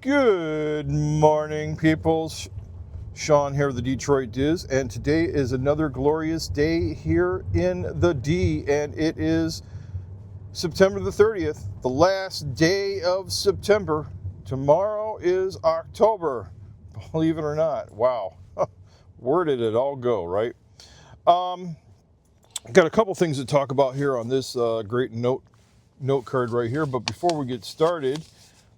Good morning, peoples. Sean here, the Detroit Diz, and today is another glorious day here in the D, and it is September the 30th, the last day of September. Tomorrow is October, believe it or not. Wow, where did it all go, right? Got a couple things to talk about here on this great note card right here, but before we get started,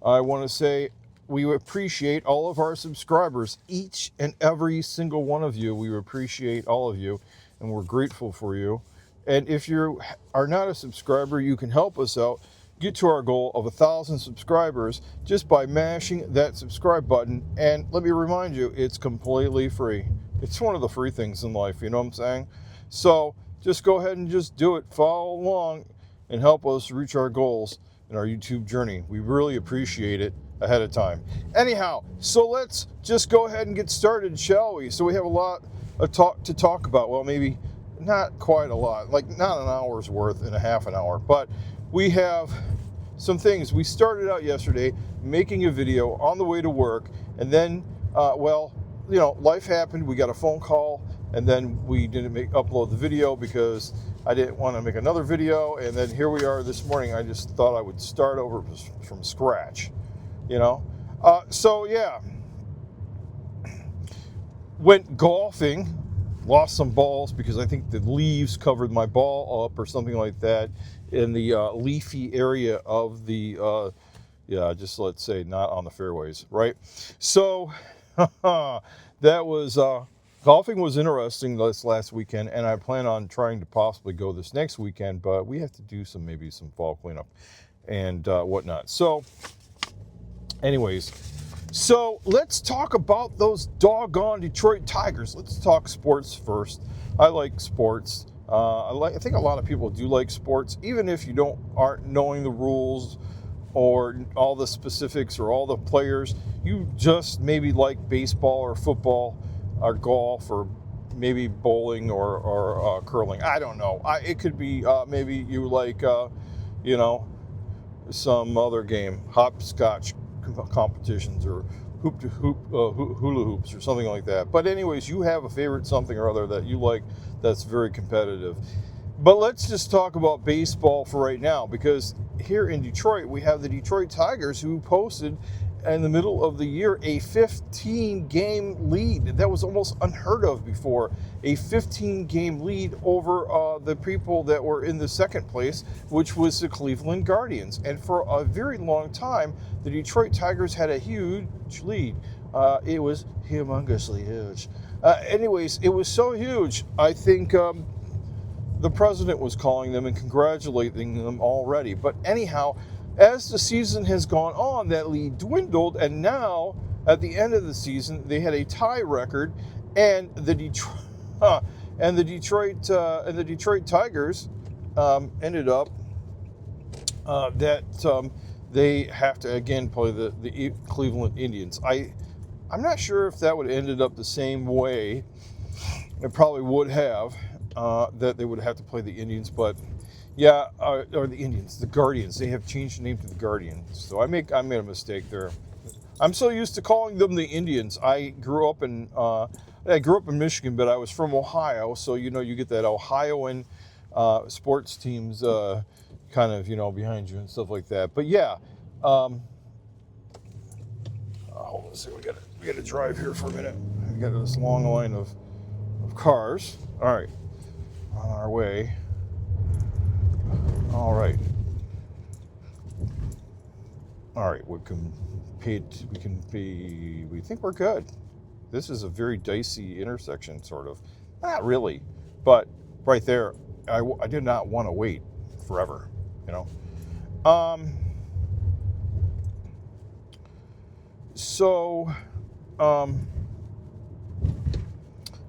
I want to say we appreciate all of our subscribers, each and every single one of you. We appreciate all of you, and we're grateful for you. And if you are not a subscriber, you can help us out, get to our goal of 1,000 subscribers just by mashing that subscribe button. And let me remind you, it's completely free. It's one of the free things in life, you know what I'm saying? So just go ahead and just do it. Follow along and help us reach our goals in our YouTube journey. We really appreciate it ahead of time. Anyhow, so let's just go ahead and get started, shall we? So we have a lot of to talk about. Well, maybe not quite a lot, like not an hour's worth in a half an hour, but we have some things. We started out yesterday making a video on the way to work, and then, life happened. We got a phone call, and then we didn't upload the video because I didn't want to make another video, and then here we are this morning. I just thought I would start over from scratch, went golfing, lost some balls because I think the leaves covered my ball up or something like that in the leafy area of the, just let's say not on the fairways, right? So that was... golfing was interesting this last weekend, and I plan on trying to possibly go this next weekend, but we have to do maybe some fall cleanup and whatnot. So anyways, so let's talk about those doggone Detroit Tigers. Let's talk sports first. I like sports. I think a lot of people do like sports, even if you aren't knowing the rules or all the specifics or all the players. You just maybe like baseball or football or golf or maybe bowling or curling. I don't know. It could be maybe you like, some other game, hopscotch competitions or hula hoops or something like that. But anyways, you have a favorite something or other that you like that's very competitive. But let's just talk about baseball for right now, because here in Detroit, we have the Detroit Tigers who posted in the middle of the year a 15-game lead. That was almost unheard of before. A 15-game lead over the people that were in the second place, which was the Cleveland Guardians. And for a very long time, the Detroit Tigers had a huge lead. It was humongously huge. Anyways, it was so huge, I think the president was calling them and congratulating them already. But anyhow, as the season has gone on, that lead dwindled, and now at the end of the season, they had a tie record, and the Detroit Tigers ended up that they have to again play the Cleveland Indians. I'm not sure if that would have ended up the same way. It probably would have. That they would have to play the Indians, but yeah, or the Indians, the Guardians. They have changed the name to the Guardians. So I made a mistake there. I'm so used to calling them the Indians. I grew up in Michigan, but I was from Ohio, so you get that Ohioan sports teams kind of behind you and stuff like that. But yeah, hold on a second. We got to drive here for a minute. We got this long line of cars. All right. On our way. All right. We think we're good. This is a very dicey intersection, sort of. Not really, but right there, I did not want to wait forever,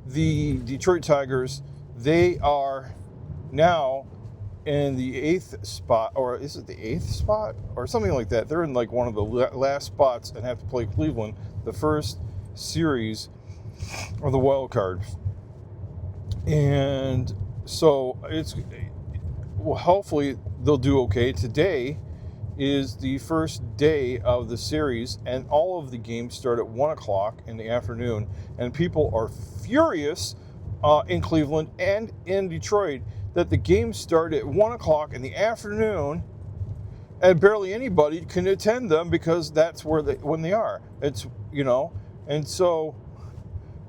the Detroit Tigers, they are now in the 8th spot, or is it the 8th spot or something like that? They're in like one of the last spots and have to play Cleveland the first series or the wild card. And so hopefully they'll do okay today. is the first day of the series, and all of the games start at 1 o'clock in the afternoon, and people are furious in Cleveland and in Detroit that the games start at 1 o'clock in the afternoon and barely anybody can attend them because that's when they are. It's, and so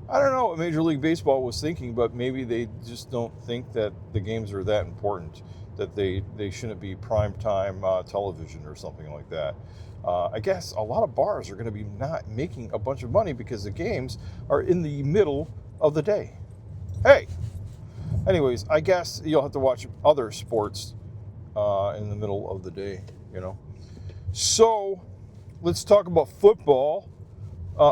I don't know what Major League Baseball was thinking, but maybe they just don't think that the games are that important, that they shouldn't be primetime television or something like that. I guess a lot of bars are going to be not making a bunch of money because the games are in the middle of the day. Hey, anyways, I guess you'll have to watch other sports in the middle of the day, So let's talk about football.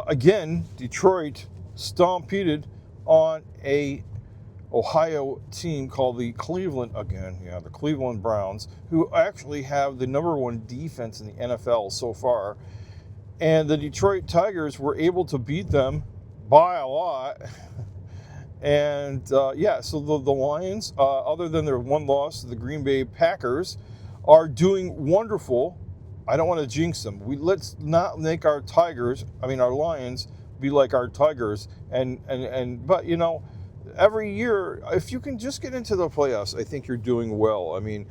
Again, Detroit stompeded on a Ohio team called the Cleveland Browns, who actually have the number one defense in the NFL so far. And the Detroit Tigers were able to beat them by a lot. And so the Lions, other than their one loss to the Green Bay Packers, are doing wonderful. I don't want to jinx them. Let's not make our Lions be like our Tigers. But every year, if you can just get into the playoffs, I think you're doing well. I mean,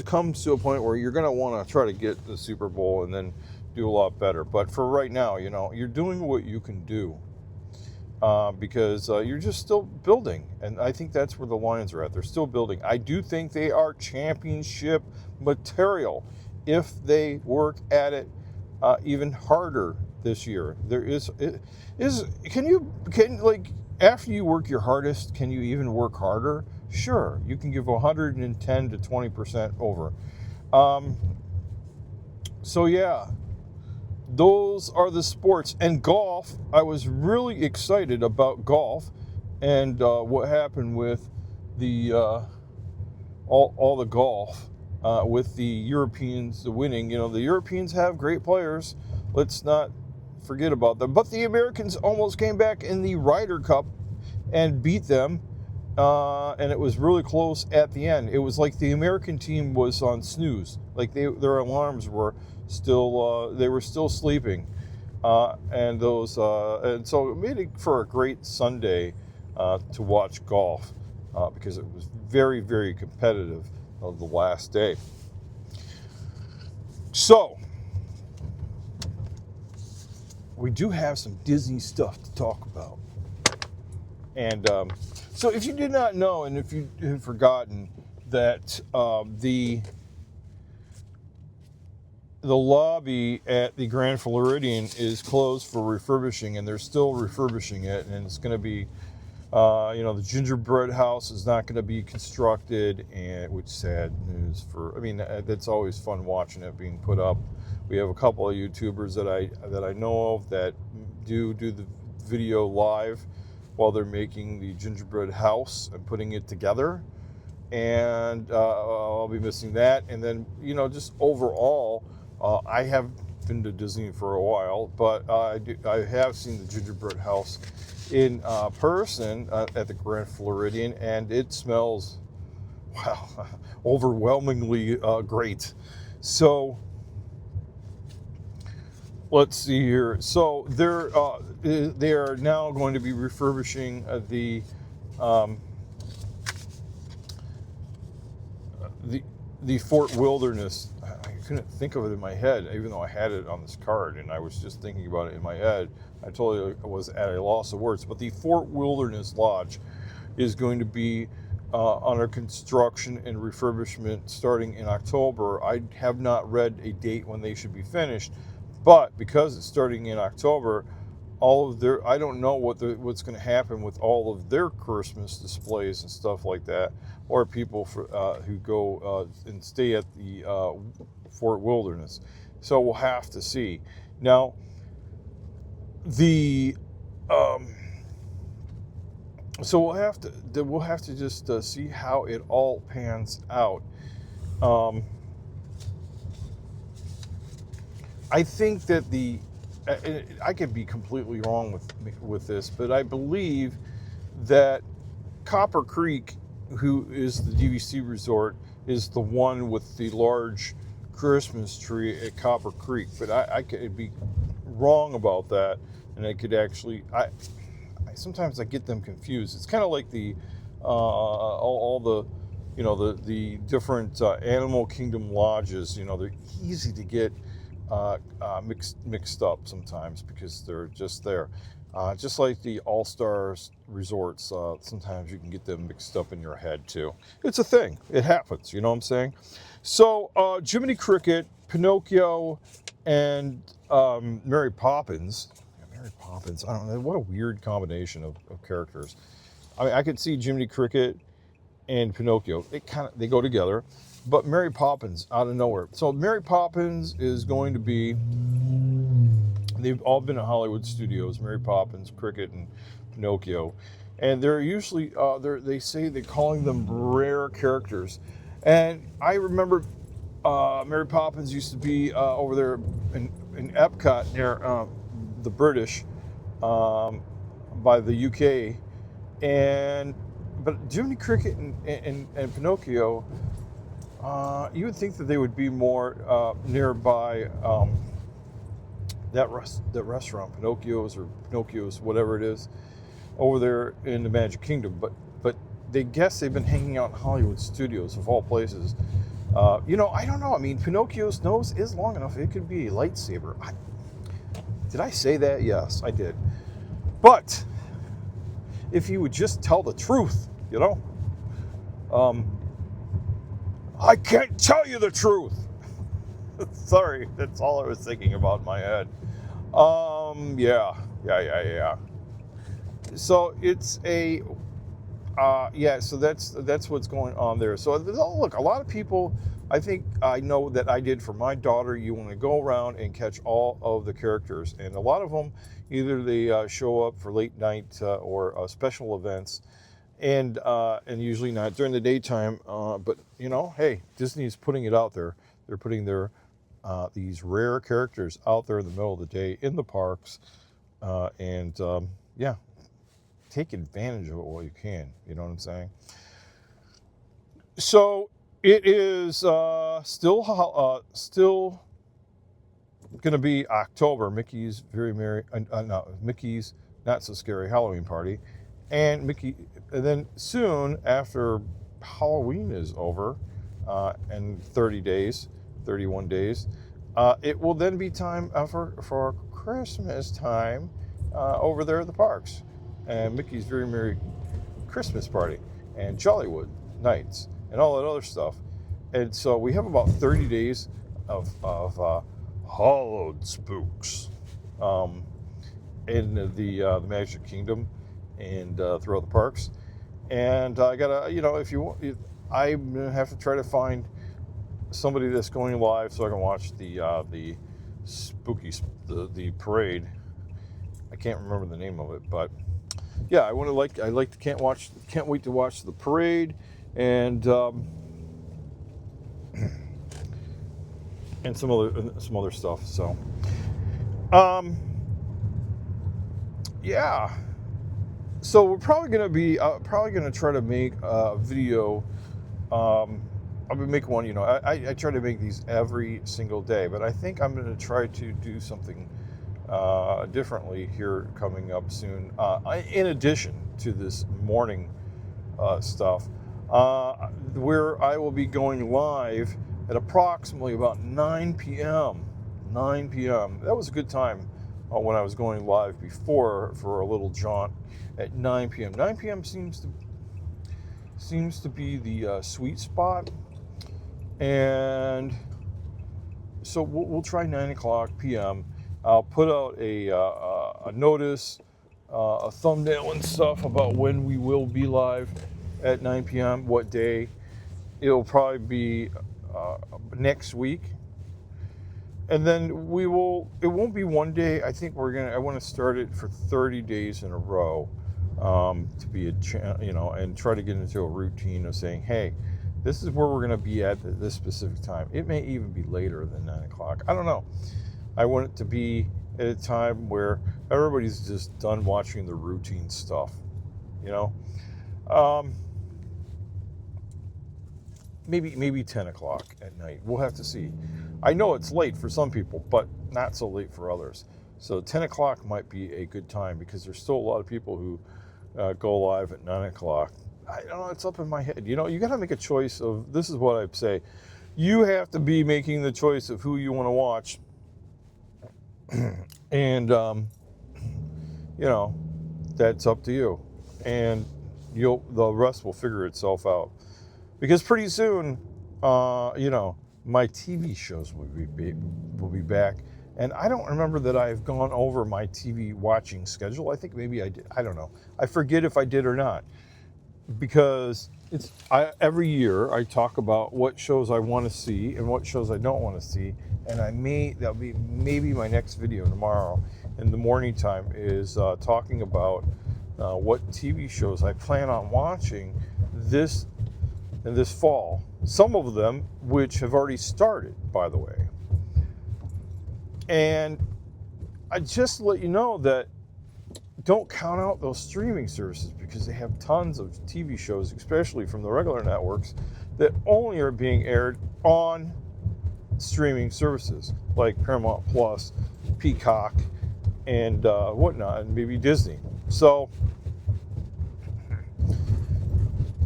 comes to a point where you're going to want to try to get the Super Bowl and then do a lot better. But for right now, you're doing what you can do. Because you're just still building. And I think that's where the Lions are at. They're still building. I do think they are championship material if they work at it even harder this year. After you work your hardest, can you even work harder? Sure, you can give 110 to 20% over. Those are the sports. And golf, I was really excited about golf and what happened with the all the golf with the Europeans winning. The Europeans have great players. Let's not forget about them. But the Americans almost came back in the Ryder Cup and beat them. And it was really close at the end. It was like the American team was on snooze. Like their alarms were still, they were still sleeping. And so it made it for a great Sunday to watch golf because it was very, very competitive of the last day. So, we do have some Disney stuff to talk about. And so if you did not know, and if you have forgotten, that the lobby at the Grand Floridian is closed for refurbishing, and they're still refurbishing it, and it's going to be, the gingerbread house is not going to be constructed, and which sad news that's always fun watching it being put up. We have a couple of YouTubers that I know of that do the video live while they're making the gingerbread house and putting it together, and I'll be missing that. And then just overall, I have been to Disney for a while, but I have seen the gingerbread house in person at the Grand Floridian, and it smells overwhelmingly great. So let's see here. So they are now going to be refurbishing the Fort Wilderness. I couldn't think of it in my head, even though I had it on this card, and I was just thinking about it in my head. I totally was at a loss of words. But the Fort Wilderness Lodge is going to be under construction and refurbishment starting in October. I have not read a date when they should be finished, but because it's starting in October, I don't know what's going to happen with all of their Christmas displays and stuff like that, or people who go and stay at the Fort Wilderness. So we'll have to see. Now, so we'll have to just see how it all pans out. I think that I could be completely wrong with this, but I believe that Copper Creek, who is the DVC resort, is the one with the large Christmas tree at Copper Creek, but I could be wrong about that, and I could actually sometimes I get them confused. It's kind of like the all the the different animal kingdom lodges. They're easy to get mixed up sometimes because they're just there. Just like the All Stars resorts, sometimes you can get them mixed up in your head too. It's a thing. It happens. You know what I'm saying? So Jiminy Cricket, Pinocchio, and Mary Poppins. Mary Poppins. I don't know. What a weird combination of characters. I mean, I could see Jiminy Cricket and Pinocchio. They go together, but Mary Poppins out of nowhere. So Mary Poppins is going to be. They've all been at Hollywood studios. Mary Poppins, Cricket, and Pinocchio, and they're usually they say they're calling them rare characters. And I remember Mary Poppins used to be over there in Epcot near the British by the UK, but Jiminy Cricket and Pinocchio, you would think that they would be more nearby that restaurant, Pinocchio's, whatever it is, over there in the Magic Kingdom. But they guess they've been hanging out in Hollywood studios of all places. I don't know. I mean, Pinocchio's nose is long enough. It could be a lightsaber. Did I say that? Yes, I did. But if he would just tell the truth, I can't tell you the truth. Sorry, that's all I was thinking about in my head. Yeah. So it's so that's what's going on there. So look, a lot of people, I think I know that I did for my daughter. You want to go around and catch all of the characters, and a lot of them either they show up for late night or special events, and usually not during the daytime. But hey, Disney's putting it out there. They're putting their these rare characters out there in the middle of the day in the parks, and take advantage of it while you can. You know what I'm saying? So it is still going to be October. Mickey's Mickey's Not So Scary Halloween Party, and then soon after Halloween is over, and 31 days, it will then be time for Christmas time over there at the parks, and Mickey's Very Merry Christmas Party, and Jollywood Nights, and all that other stuff. And so we have about 30 days of hallowed spooks in the Magic Kingdom and throughout the parks. And I gotta, if you want, I'm gonna have to try to find somebody that's going live so I can watch the parade. I can't remember the name of it, but yeah, can't wait to watch the parade and some other stuff. So yeah. So we're probably going to try to make a video. I've been making one, I try to make these every single day, but I think I'm going to try to do something differently here coming up soon, in addition to this morning stuff, where I will be going live at approximately about 9 p.m. 9 p.m. That was a good time when I was going live before for a little jaunt at 9 p.m. 9 p.m. seems to be the sweet spot. And so we'll try 9 o'clock p.m. I'll put out a notice, a thumbnail and stuff about when we will be live at 9 p.m., what day. It'll probably be next week. And then it won't be one day. I think I want to start it for 30 days in a row, to be and try to get into a routine of saying, hey, this is where we're going to be at this specific time. It may even be later than 9 o'clock. I don't know. I want it to be at a time where everybody's just done watching the routine stuff, maybe 10 o'clock at night. We'll have to see. I know it's late for some people, but not so late for others. So 10 o'clock might be a good time because there's still a lot of people who go live at 9 o'clock. I don't know, it's up in my head. You know, you got to make a choice of, this is what I'd say. You have to be making the choice of who you want to watch. And, you know, that's up to you. And the rest will figure itself out. Because pretty soon, you know, my TV shows will be back. And I don't remember that I've gone over my TV watching schedule. I think maybe I did. I don't know. I forget if I did or not. Because every year I talk about what shows I want to see and what shows I don't want to see. And that'll be maybe my next video tomorrow in the morning time is talking about what TV shows I plan on watching this fall. Some of them which have already started, by the way. And I just let you know that don't count out those streaming services because they have tons of TV shows, especially from the regular networks, that only are being aired on streaming services like Paramount Plus, Peacock, and whatnot, and maybe Disney. So,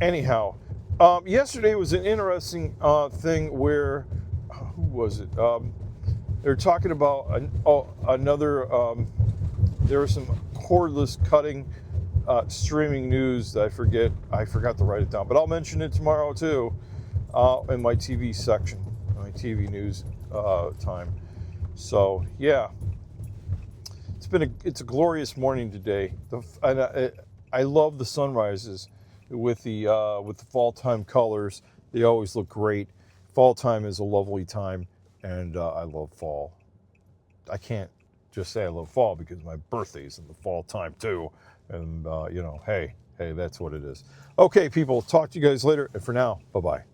anyhow, yesterday was an interesting thing where, who was it? They're talking about another. There was some cordless cutting streaming news that I forgot to write it down, but I'll mention it tomorrow too in my TV section, my TV news time. So yeah, it's a glorious morning today. I love the sunrises with the fall time colors. They always look great. Fall time is a lovely time, and I love fall. I can't just say I love fall because my birthday's in the fall time too. And, you know, hey, that's what it is. Okay, people, talk to you guys later. And for now, bye-bye.